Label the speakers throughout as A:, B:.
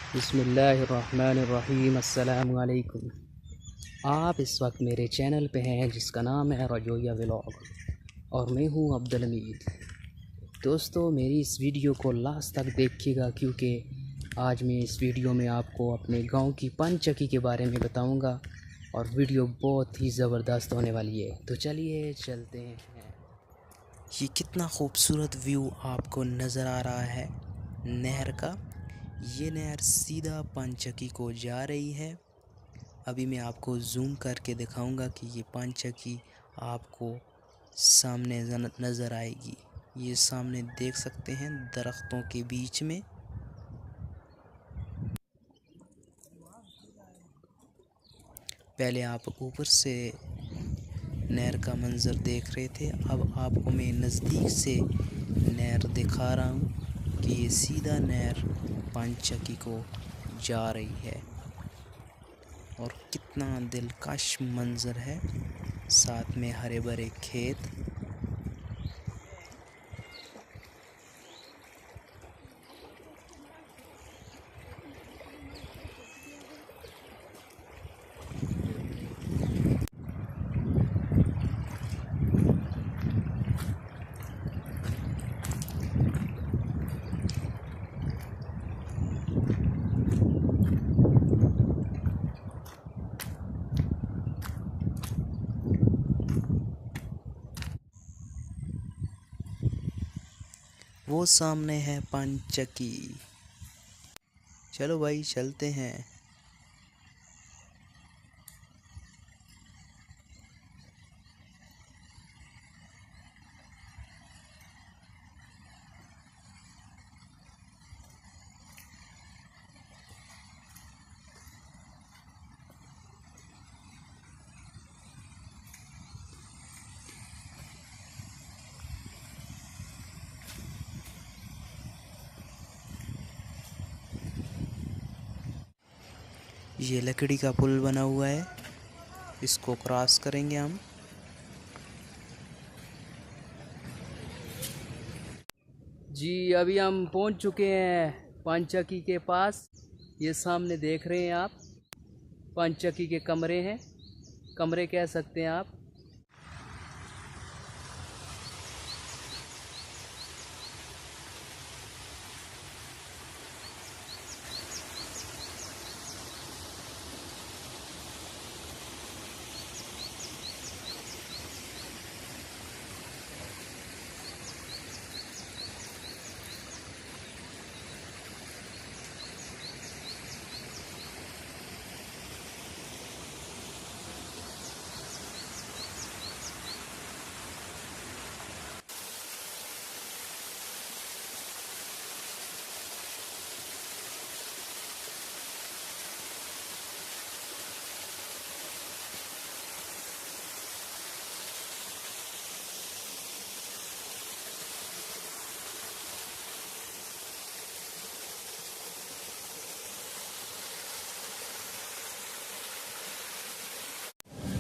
A: बिस्मिल्लाहिर्रहमानिर्रहीम। अस्सलामु अलैकुम। आप इस वक्त मेरे चैनल पे हैं जिसका नाम है रजोया व्लॉग और मैं हूं अब्दुल हमीद। दोस्तों, मेरी इस वीडियो को लास्ट तक देखिएगा क्योंकि आज मैं इस वीडियो में आपको अपने गांव की पंचकी के बारे में बताऊंगा और वीडियो बहुत ही ज़बरदस्त होने वाली है। तो चलिए चलते हैं। ये कितना खूबसूरत व्यू आपको नज़र आ रहा है नहर का। ये नहर सीधा पंचकी को जा रही है। अभी मैं आपको जूम करके दिखाऊंगा कि ये पंचकी आपको सामने नज़र आएगी। ये सामने देख सकते हैं दरख्तों के बीच में। पहले आप ऊपर से नहर का मंज़र देख रहे थे, अब आपको मैं नज़दीक से नहर दिखा रहा हूँ कि ये सीधा नहर पंचकी को जा रही है और कितना दिलकश मंज़र है, साथ में हरे भरे खेत। वो सामने है पंचकी। चलो भाई चलते हैं। ये लकड़ी का पुल बना हुआ है, इसको क्रॉस करेंगे हम। जी, अभी हम पहुंच चुके हैं पंचकी के पास। ये सामने देख रहे हैं आप, पंचकी के कमरे हैं, कमरे कह सकते हैं आप।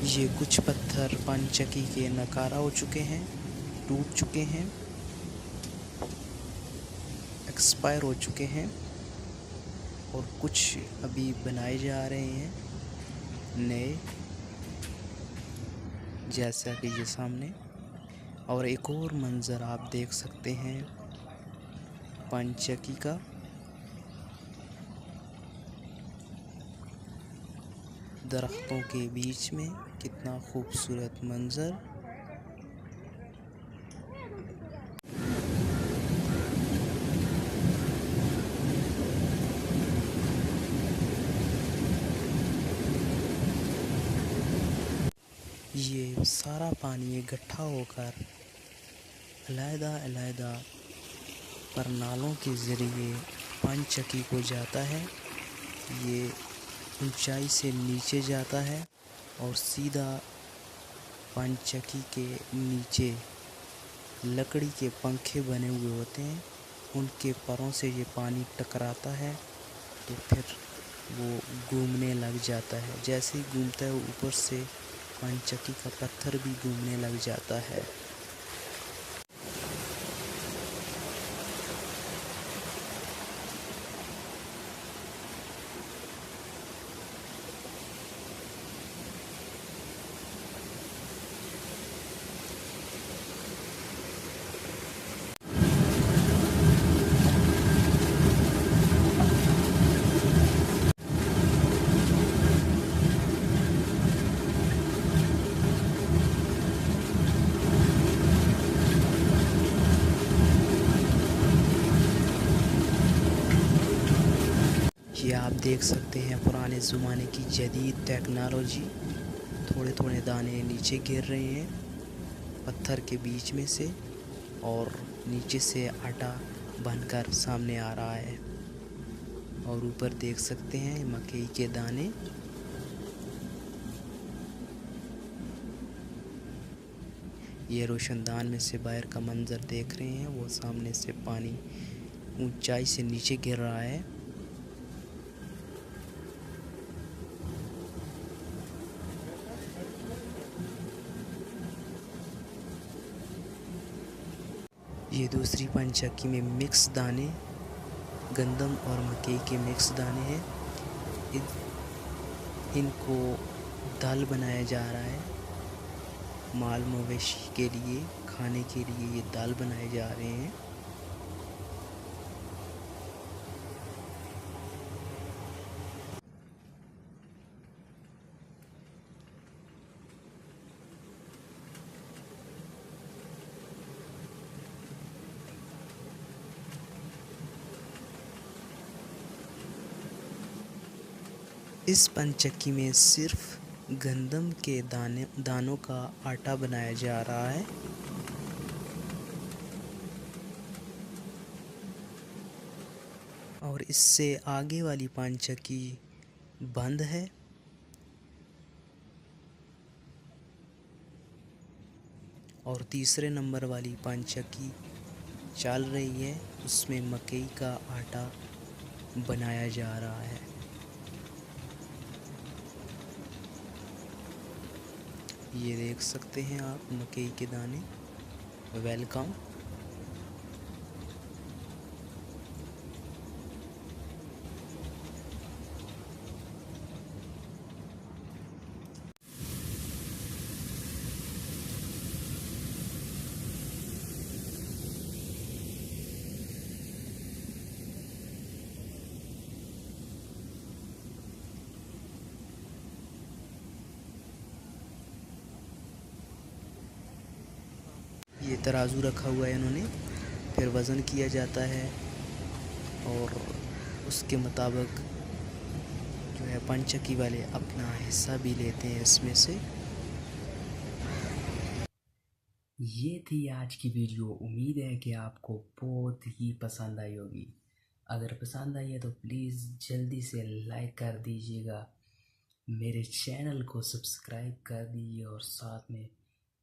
A: ये कुछ पत्थर पंचकी के नकारा हो चुके हैं, टूट चुके हैं, एक्सपायर हो चुके हैं और कुछ अभी बनाए जा रहे हैं नए, जैसा कि ये सामने। और एक और मंज़र आप देख सकते हैं पंचकी का। दरख्तों के बीच में कितना खूबसूरत मंज़र। ये सारा पानी इकट्ठा होकर अलहदा परनालों के ज़रिए पंचकी को जाता है। ये ऊंचाई से नीचे जाता है और सीधा पंचकी के नीचे लकड़ी के पंखे बने हुए होते हैं, उनके परों से ये पानी टकराता है तो फिर वो घूमने लग जाता है। जैसे ही घूमता है ऊपर से पंचकी का पत्थर भी घूमने लग जाता है। ये आप देख सकते हैं पुराने ज़माने की जदीद टेक्नोलॉजी। थोड़े थोड़े दाने नीचे गिर रहे हैं पत्थर के बीच में से, और नीचे से आटा बनकर सामने आ रहा है। और ऊपर देख सकते हैं मकई के दाने। ये रोशनदान में से बाहर का मंजर देख रहे हैं, वो सामने से पानी ऊंचाई से नीचे गिर रहा है। ये दूसरी पंचक्की में मिक्स दाने, गंदम और मकई के मिक्स दाने हैं। इनको दाल बनाया जा रहा है। माल मवेशी के लिए खाने के लिए ये दाल बनाए जा रहे हैं। इस पंचक्की में सिर्फ गंदम के दानों का आटा बनाया जा रहा है। और इससे आगे वाली पंचक्की बंद है। और तीसरे नंबर वाली पंचक्की चल रही है, उसमें मकई का आटा बनाया जा रहा है। ये देख सकते हैं आप मकई के दाने। वेलकम। ये तराजू रखा हुआ है इन्होंने, फिर वज़न किया जाता है और उसके मुताबिक जो है पंचक्की वाले अपना हिस्सा भी लेते हैं इसमें से। ये थी आज की वीडियो। उम्मीद है कि आपको बहुत ही पसंद आई होगी। अगर पसंद आई है तो प्लीज़ जल्दी से लाइक कर दीजिएगा, मेरे चैनल को सब्सक्राइब कर दीजिए और साथ में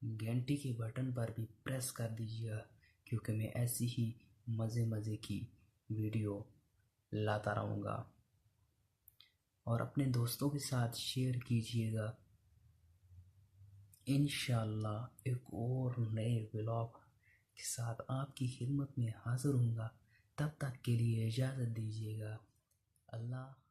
A: घंटी के बटन पर भी प्रेस कर दीजिएगा, क्योंकि मैं ऐसी ही मज़े की वीडियो लाता रहूँगा। और अपने दोस्तों के साथ शेयर कीजिएगा। इंशाल्लाह एक और नए व्लॉग के साथ आपकी खिदमत में हाज़िर होऊंगा। तब तक के लिए इजाज़त दीजिएगा। अल्लाह।